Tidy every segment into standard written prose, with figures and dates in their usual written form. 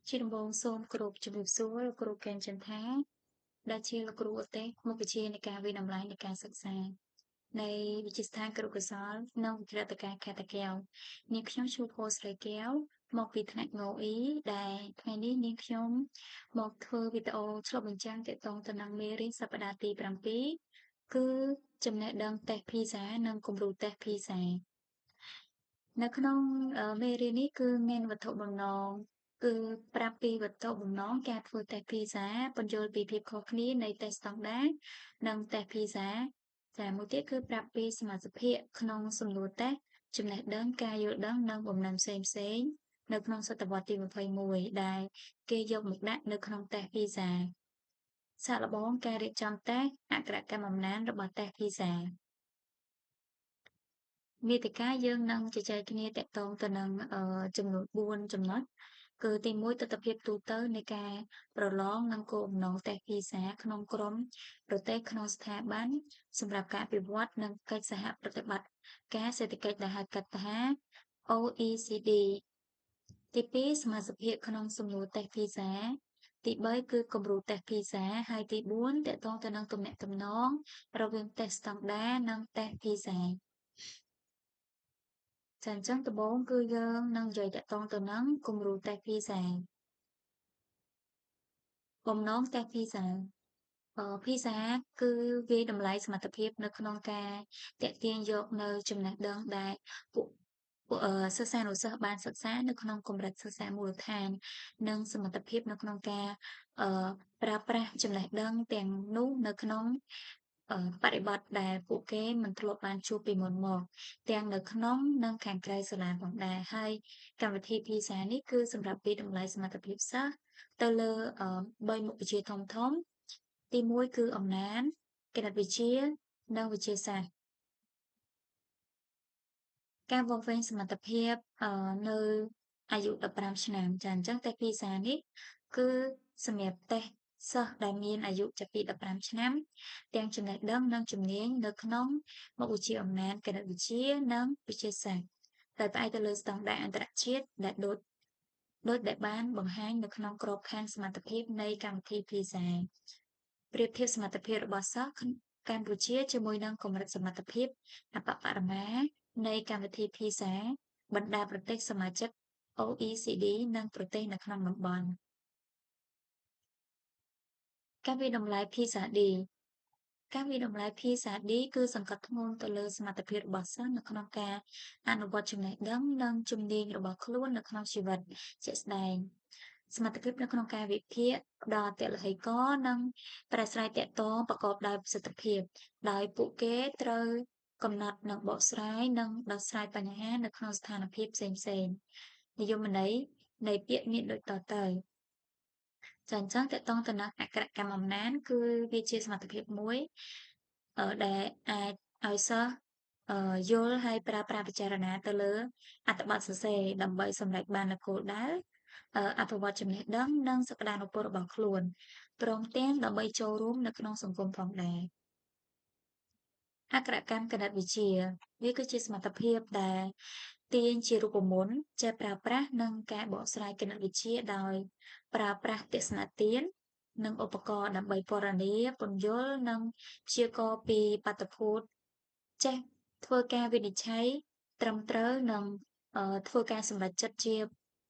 ជាដំបូងសូមគោរពជំរាបសួរលោកគ្រូកេងចន្ទថាដែលជាលោកគ្រូឧទ្ទេសមុខវិជ្ជានៃការវិតម្លៃនៃការសិក្សានៃវិទ្យាស្ថានគរុកោសល្យនិងវិទ្យាល័យខេត្តតាកែវនាងខ្ញុំឈ្មោះផូស្រីកែវមកពីថ្នាក់ងអ៊ីដែលថ្ងៃនេះនាងខ្ញុំមកធ្វើវីដេអូឆ្លុះបញ្ចាំងទាក់ទងទៅនឹងមេរៀនសប្តាហ៍ទី7គឺចំណេះដឹងតេស្ត PISA និងគំរូតេស្ត PISA នៅក្នុងមេរៀននេះគឺមានវត្ថុបំណងគឺប្រាប់ពីវត្ថុបំណងការធ្វើតេស្ត PISA ពន្យល់ពីភាពខុសគ្នានៃតេស្តស្តង់ដារនិងតេស្ត PISA ចាមួយទៀតគឺប្រាប់ពីសមាសភាពក្នុងសំណួរតេស្តចំណេះដឹងការយល់ដឹងនិងបំណែនផ្សេងៗនៅក្នុងសតវត្សទី21ដែលគេយកមកដាក់នៅក្នុងតេស្ត PISA សាកល្បងការរៀបចំតេស្តអក្ខរកម្មអំណានរបស់តេស្ត PISA មាតិកាយើងនឹងជជែកគ្នាទាក់ទងទៅនឹងចំនួន4ចំណុចគឺទី1ទិដ្ឋភាពទូទៅនៃការប្រឡងនិងគោលបំណងតេស្ត PISA ក្នុងក្រុមប្រទេសក្នុងស្ថាប័នសម្រាប់ការអភិវឌ្ឍនិងកិច្ចសហប្រតិបត្តិការសេដ្ឋកិច្ចដែលហៅកាត់ថា OECD ទី2សមាសភាពក្នុងសំណួរតេស្ត PISA ទី3គឺគំរូតេស្ត PISA ហើយទី4ទាក់ទងទៅនឹងទំនាក់ទំនងរវាងតេស្តស្តង់ដារនិងតេស្ត PISA ចាអញ្ចឹងដំបូងគឺយើងនឹងនិយាយតាក់ទងទៅនឹងគំរូតេស្ត PISA បំណងតេស្ត PISA PISA គឺវាយតម្លៃសមត្ថភាពនៅក្នុងការទាក់ទាញយកនៅចំណេះដឹងដែលពួកសិស្សានុសិស្សបានសិក្សានៅក្នុងកម្រិតសិក្សាមូលដ្ឋាននិងសមត្ថភាពនៅក្នុងការប្រើប្រាស់ចំណេះដឹងទាំងនោះនៅក្នុងបរិបទដែលពួកគេមិនធ្លាប់បានជួបពីមុនមកទាំងនៅក្នុងនិងខាងក្រៅសាលាផងដែរហើយកម្មវិធី PISA នេះគឺសម្រាប់វាយតម្លៃសមត្ថភាពសិស្សទៅលើ3មុខវិជ្ជាធំៗទី1គឺអំណានគណិតវិទ្យានិងវិទ្យាសាស្ត្រការវាស់វែងសមត្ថភាពនៅអាយុ15ឆ្នាំចាអញ្ចឹងតេស្ត PISA នេះគឺសម្រាប់តេស្តសិស្សដែលមានអាយុចាប់ពី15ឆ្នាំទាំងចំណេះដឹងនិងជំនាញនៅក្នុងមុខវិជ្ជាអំណានគណិតវិទ្យានិងវិទ្យាសាស្ត្រដោយផ្អែកទៅលើស្តង់ដារអន្តរជាតិដែលដូចដែលបានបង្ហាញនៅក្នុងក្របខ័ណ្ឌសមត្ថភាពនៃកម្មវិធី PISA ប្រៀបធៀបសមត្ថភាពរបស់សិស្សកម្ពុជាជាមួយនឹងកម្រិតសមត្ថភាពអប្បបរមានៃកម្មវិធី PISA បណ្ដាប្រទេសសមាជិក OECD និងប្រទេសនៅក្នុងតំបន់ការវាយតម្លៃ PISA-D ការវាយតម្លៃ PISA-D គឺសង្កត់ធ្ងន់ទៅលើសមត្ថភាពរបស់សិស្សនៅក្នុងការអនុវត្តចំណេះដឹងនិងជំនាញរបស់ខ្លួននៅក្នុងជីវិតជាក់ស្ដែងសមត្ថភាពនៅក្នុងការវិភាគផ្ដល់អតិឡហិកនិងប្រាស្រ័យទាក់ទងប្រកបដោយប្រសិទ្ធភាពដោយពួកគេត្រូវកំណត់និងបកស្រាយនិងដោះស្រាយបញ្ហានៅក្នុងស្ថានភាពផ្សេងៗនិយមន័យនៃពាក្យមានដូចតទៅចាអញ្ចឹងទាក់ទងទៅនឹងអក្ខរកម្មអំណានគឺវាជាសមត្ថភាពមួយដែលអាចឲ្យសិស្សយល់ហើយប្រើប្រាស់ពិចារណាទៅលើអត្ថបទសរសេរដើម្បីសម្រេចបាននូវគោលដៅអភិវឌ្ឍចំណេះដឹងនិងសក្តានុពលរបស់ខ្លួនព្រមទាំងដើម្បីចូលរួមនៅក្នុងសង្គមផងដែរអក្ខរកម្មគណិតវិទ្យាវាគឺជាសមត្ថភាពដែលទាញជារូបមន្តចេះប្រើប្រាស់និងការបកស្រាយគណិតវិទ្យាដោយប្រើប្រាស់ទស្សនៈទាននិងឧបករណ៍ដើម្បីពណ៌នាពន្យល់និងព្យាករណ៍ពីបាតុភូតចេះធ្វើការវិនិច្ឆ័យត្រឹមត្រូវនិងធ្វើការសម្រេចចិត្តជា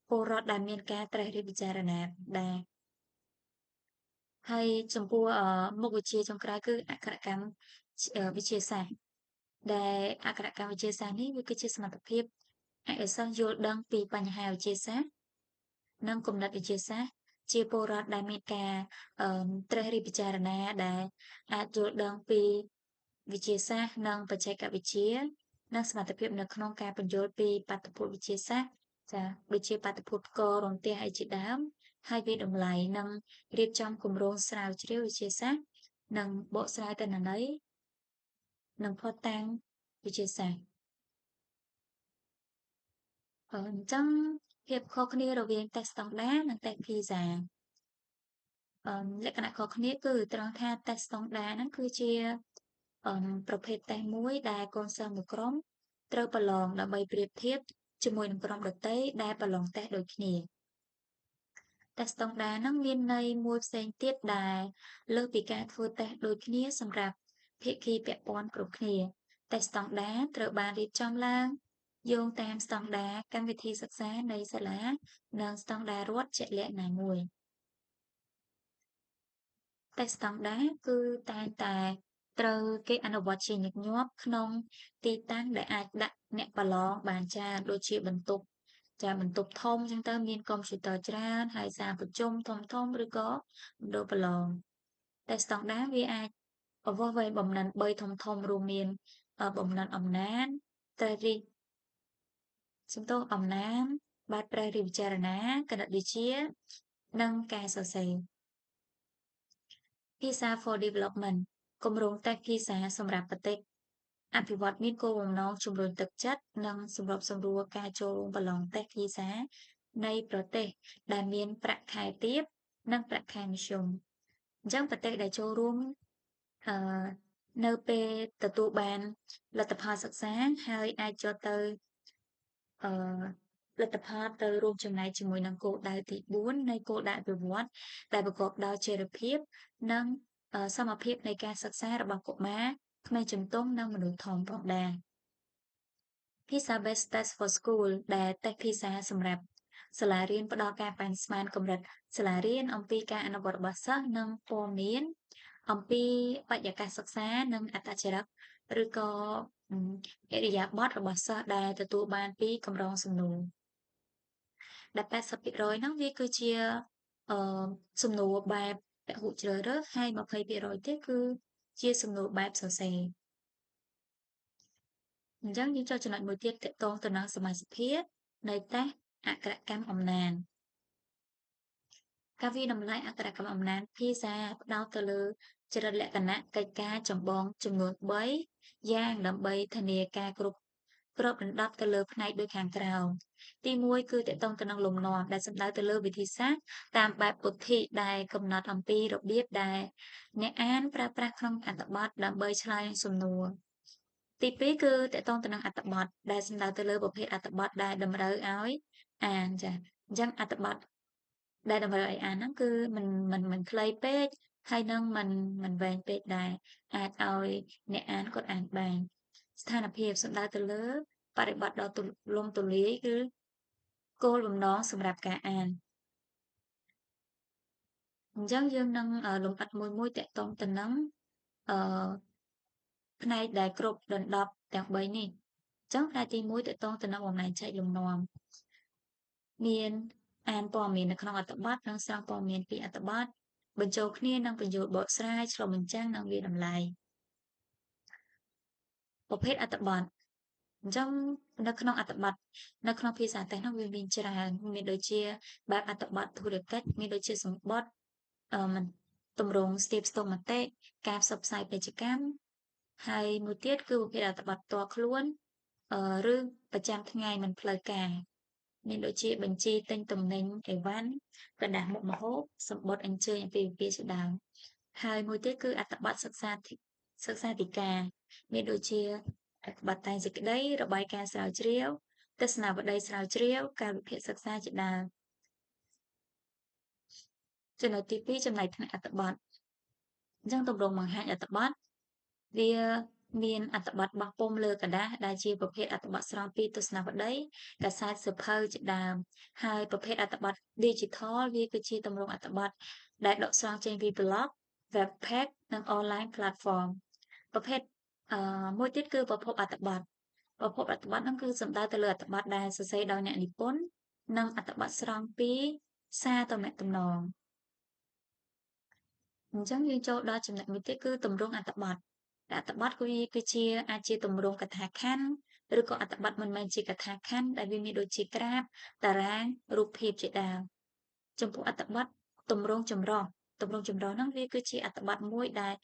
ពលរដ្ឋដែលមានការត្រិះរិះពិចារណាដែរហើយចំពោះមុខវិជ្ជាចុងក្រោយគឺអក្ខរកម្មវិទ្យាសាស្ត្រដែលអក្ខរកម្មវិទ្យាសាស្ត្រនេះវាគឺជាសមត្ថភាពឲ្យសិស្សយល់ដឹងពីបញ្ហាវិទ្យាសាស្ត្រនិងគំនិតវិទ្យាសាស្ត្រជាពលរដ្ឋដែលមានការត្រិះរិះពិចារណាដែលអាចយល់ដឹងពីវិទ្យាសាស្ត្រនិងបច្ចេកវិទ្យានិងសមត្ថភាពនៅក្នុងការពន្យល់ពីបាតុភូតវិទ្យាសាស្ត្រចាដូចជាបាតុភូតផ្គររន្ទះអីជាដើមហើយវាតម្លៃនិងរៀបចំគម្រោងស្រាវជ្រាវវិទ្យាសាស្ត្រនិងបកស្រាយទិន្នន័យនិងភស្តុតាងវិទ្យាសាស្ត្រអញ្ចឹងភាពខុសគ្នារវាងតេស្តស្តង់ដារនិងតេស្ត PISA លក្ខណៈខុសគ្នាគឺត្រង់ថាតេស្តស្តង់ដារហ្នឹងគឺជាប្រភេទតេស្តមួយដែលកូនសិស្សមួយក្រុមត្រូវប្រឡងដើម្បីប្រៀបធៀបជាមួយនឹងក្រុមដទៃដែលប្រឡងតេស្តដូចគ្នា តេស្តស្តង់ដារហ្នឹងមានន័យមួយផ្សេងទៀតដែលលើសពីការធ្វើតេស្តដូចគ្នាសម្រាប់ភាគីពាក់ព័ន្ធគ្រប់គ្នាតេស្តស្តង់ដារត្រូវបានរៀបចំឡើងយោងតាមស្តង់ដារកម្មវិធីសិក្សានៃសាលានិងស្តង់ដាររដ្ឋជាក់លាក់ណាមួយតេស្តស្តង់ដារគឺតែងតែត្រូវគេអនុវត្តជាញឹកញាប់ក្នុងទីតាំងដែលអាចដាក់អ្នកប្រឡងបានច្រើនដូចជាបន្ទប់ធំអញ្ចឹងទៅមានកុំព្យូទ័រច្រើនហើយសាលប្រជុំធំៗឬក៏មណ្ឌលប្រឡងតែស្តង់ដារវាអាចវាស់វែងបំណិន3ធំៗរួមមានបំណិនអំណានត្រីរីកសំទោសអំណានបែបព្រះរាជពិចារណាគណិតវិទ្យានិងការសរសេរភាសា for development គម្រោងតេស្តភាសាសម្រាប់ប្រទេសអភិវឌ្ឍមានគោលបំណងជំរុញទឹកចិត្តនិងសម្របសម្រួលការចូលរួមប្រឡងតេស្តភាសានៃប្រទេសដែលមានប្រាក់ខែទាបនិងប្រាក់ខែមធ្យមអញ្ចឹងប្រទេសដែលចូលរួមអឺនៅពេលទទួលបានលទ្ធផលសិក្សាហើយអាចយកទៅអឺលទ្ធផលទៅរួមចំណែកជាមួយនឹងគោលដៅទី4នៃគោលដៅអភិវឌ្ឍដែលប្រកបដោយចីរភាពនិងសមភាពនៃការសិក្សារបស់កុមារក្មេងជំទង់និងមនុស្សធំផងដែរភាសា Best Test for School ដែលតេស្តភាសាសម្រាប់សាលារៀនផ្ដល់ការប៉ាន់ស្មានកម្រិតសាលារៀនអំពីការអនុវត្តរបស់សិស្សនិងព័ត៌មានអំពីបរិយាកាសសិក្សានិងអត្តចរិតឬក៏ឥរិយាបថរបស់សិស្សដែលទទួលបានពីកម្រងសំណួរដែល80%ហ្នឹងវាគឺជាអឺសំណួរបែបពហុជ្រើសរើសហើយ20%ទៀតគឺជាសំណួរបែបសរសេរអញ្ចឹងយើងចូលចំណុចមួយទៀតទាក់ទងទៅនឹងសមាសភាពនៃតេស្តអក្ខរកម្មអំណានការវិតម្លៃអក្ខរកម្មអំណានភាសាផ្ដោតទៅលើចរិតលក្ខណៈកិច្ចការចម្បងចំនួន3យ៉ាងដើម្បីធានាការគ្របដណ្ដប់ទៅលើផ្នែកដូចខាងក្រោមទី1គឺទាក់ទងទៅនឹងលំនាំដែលសំដៅទៅលើវិធីសាស្ត្រតាមបែបពុទ្ធិដែលកំណត់អំពីរបៀបដែលអ្នកអានប្រើប្រាស់ក្នុងអត្ថបទដើម្បីឆ្លើយនឹងសំណួរទី2គឺទាក់ទងទៅនឹងអត្ថបទដែលសំដៅទៅលើប្រភេទអត្ថបទដែលតម្រូវឲ្យអានចាអញ្ចឹងអត្ថបទដែលតម្រូវឲ្យអានហ្នឹងគឺមិនខ្លីពេកហើយនឹងមិនវែងពេកដែរអាចឲ្យអ្នកអានគាត់អានបានស្ថានភាពសំដៅទៅលើបរិបទដ៏ទូលំទូលាយគឺគោលបំណងសម្រាប់ការអានអញ្ចឹងយើងនឹងលម្អិតមួយតាក់ទងទៅនឹងអឺផ្នែកដែលគ្របដណ្ដប់ទាំង3នេះអញ្ចឹងផ្នែកទី1ទាក់ទងទៅនឹងបំណែកចែកលំនាំមានអានព័ត៌មាននៅក្នុងអត្ថបទនិងស្រង់ព័ត៌មានពីអត្ថបទបញ្ចូលគ្នានិងបញ្ចូលបកស្រាយឆ្លុះបញ្ចាំងនិងវាតម្លៃប្រភេទអត្ថបទអញ្ចឹងនៅក្នុងអត្ថបទនៅក្នុងភាសាតេស្តនោះវាមានច្រើនមានដូចជាបែបអត្ថបទធុរកិច្ចមានដូចជាសម្បត្តិមិនទម្រង់ស្ទាបស្ទង់មតិការផ្សព្វផ្សាយពាណិជ្ជកម្មហើយមួយទៀតគឺប្រភេទអត្ថបទផ្ទាល់ខ្លួនឬប្រចាំថ្ងៃមិនផ្លូវការមានដូចជាបញ្ជីទិញទំនិញអីវ៉ាន់กระดาษមុខម្ហូបសម្បត្តិអញ្ជើញអាពាហ៍ពិពាហ៍ជាដើមហើយមួយទៀតគឺអត្ថបទសិក្សាធិការមានដូចជាអត្ថបទតែងសេចក្តីរបាយការណ៍ស្រាវជ្រាវទស្សនាវដ្តីស្រាវជ្រាវការវិភាគសិក្សាជាដើមចំណុចទី2ចំណែកថ្នាក់អត្ថបទអញ្ចឹងទម្រង់បង្ហាញអត្ថបទវាមានអត្ថបទបោះពុម្ពលើกระดาษដែលជាប្រភេទអត្ថបទស្រង់ពីទស្សនាវដ្តីកាសែតសៀវភៅជាដើមហើយប្រភេទអត្ថបទ Digital វាគឺជាទម្រង់អត្ថបទដែលដកស្រង់ចេញពី blog web page និង online platform ប្រភេទមួយទៀតគឺប្រភពអត្ថបទហ្នឹងគឺសំដៅទៅលើអត្ថបទដែលសរសេរដោយអ្នកនិពន្ធនិងអត្ថបទស្រង់ពីសារទំនាក់ទំនងអញ្ចឹងយើងចូលដល់ចំណុចមួយទៀតគឺទម្រង់អត្ថបទអត្ថបទគឺវាគឺជាអាចជាទម្រង់កថាខណ្ឌឬក៏អត្ថបទមិនមែនជាកថាខណ្ឌដែលវាមានដូចជាក្រាបតារាងរូបភាពជាដើមចំពោះអត្ថបទទម្រង់ចម្រុះហ្នឹងវាគឺជាអត្ថបទមួយដែល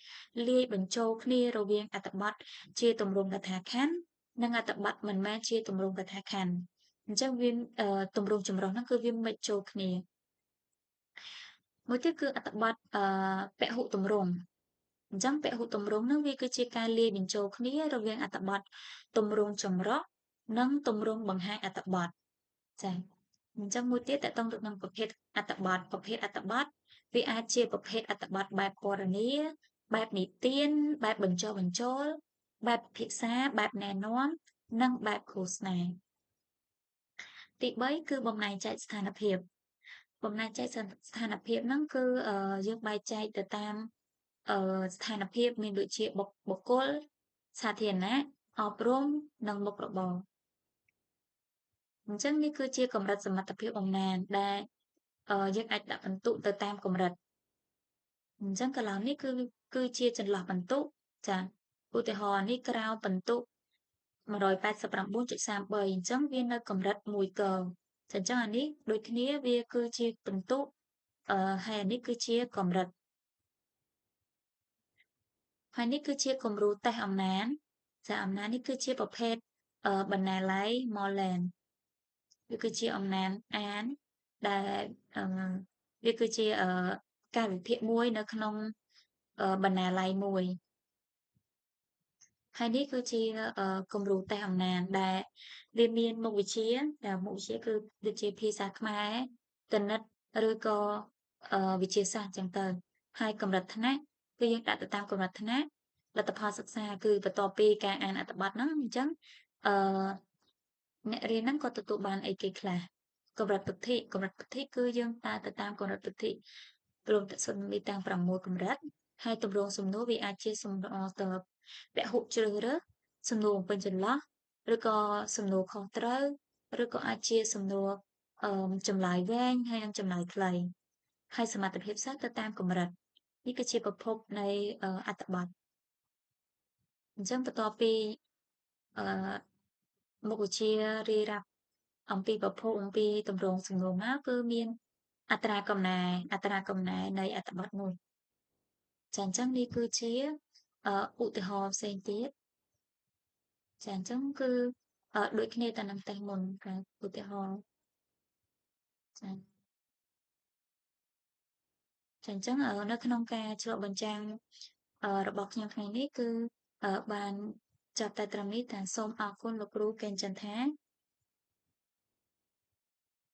លាយបញ្ចូលគ្នារវាងអត្ថបទជាទម្រង់កថាខណ្ឌនិងអត្ថបទមិនមែនជាទម្រង់កថាខណ្ឌអញ្ចឹងវាទម្រង់ចម្រុះហ្នឹងគឺវាមិនចូលគ្នាមួយទៀតគឺអត្ថបទពហុទម្រង់អញ្ចឹងពហុទម្រង់ហ្នឹងវាគឺជាការលាយបញ្ចូលគ្នារវាងអត្ថបទទម្រង់ចម្រុះនិងទម្រង់បង្ហាញអត្ថបទចា៎អ អញ្ចឹងមួយទៀតតកតងទៅនឹងប្រភេទអត្ថបទប្រភេទអត្ថបទវាអាចជាប្រភេទអត្ថបទបែបពណ៌នាបែបនិទានបែបបញ្ចុះបញ្ចូលបែបពិភាក្សាបែបណែនាំនិងបែបឃោសនាទី3គឺបំណែកចែកស្ថានភាពបំណែកចែកស្ថានភាពហ្នឹងគឺយើងបែងចែកទៅតាមស្ថានភាពមានដូចជាបុគ្គលសាធារណៈអប់រំនិងមុខរបរអញ្ចឹងនេះគឺជាកម្រិតសមត្ថភាពអំណាចដែលយើងអាចដាក់ពិន្ទុទៅតាមកម្រិតអញ្ចឹងកន្លងនេះគឺជាចន្លោះពិន្ទុចាឧទាហរណ៍នេះក្រៅពិន្ទុ189.33អញ្ចឹងវានៅកម្រិត1គចាអញ្ចឹងអានេះដូចគ្នាវាគឺជាពិន្ទុហើយអានេះគឺជាកម្រិតហើយនេះគឺជាគំរូតេស្តអំណាចចាអំណាចនេះគឺជាប្រភេទបណ្ណាល័យ Moreland វាគឺជាអំណាចអានដែលវាគឺជាកាលវិភាគមួយនៅក្នុងបណ្ណាល័យមួយហើយនេះគឺជាគំរូតេស្តអំណាចដែលវាមានមុខវិជ្ជាដែលមុខវិជ្ជាគឺដូចជាភាសាខ្មែរគណិតឬក៏វិទ្យាសាស្ត្រចឹងទៅហើយកម្រិតថ្នាក់គឺយើងដាក់ទៅតាមកម្រិតថ្នាក់លទ្ធផលសិក្សាគឺបន្ទាប់ពីការអានអត្ថបទហ្នឹងអញ្ចឹងអឺអ្នករៀនហ្នឹងក៏ទទួលបានអីគេខ្លះកម្រិតពិធីគឺយើងដើរទៅតាមកម្រិតពិធីព្រមទាំងសុទ្ធមានទាំង6កម្រិតហើយទម្រង់សំណួរវាអាចជាសំណួរទៅពហុជ្រើសរើសសំណួរបំពេញចន្លោះឬក៏សំណួរខុសត្រូវឬក៏អាចជាសំណួរចម្លើយវែងហើយនិងចម្លើយខ្លីហើយសមត្ថភាពសិស្សទៅតាមកម្រិតនេះគឺជាប្រភពនៃអត្ថបទអញ្ចឹងបន្ទាប់ពីអឺមុខវិជ្ជារាយរាប់អំពីប្រភពអំពីទម្រង់សំណួរមកគឺមានអត្រាកំណែនៃអត្ថបទមួយចាអញ្ចឹងនេះគឺជាឧទាហរណ៍ផ្សេងទៀតចាអញ្ចឹងគឺដូចគ្នាទៅនឹងតេស្តមុនค่ะឧទាហរណ៍ចាចាអញ្ចឹងនៅក្នុងការឆ្លុះបញ្ចាំងរបស់ខ្ញុំថ្ងៃនេះគឺបានចប់តែត្រឹមនេះសូមអរគុណលោកគ្រូកេងចន្ទថា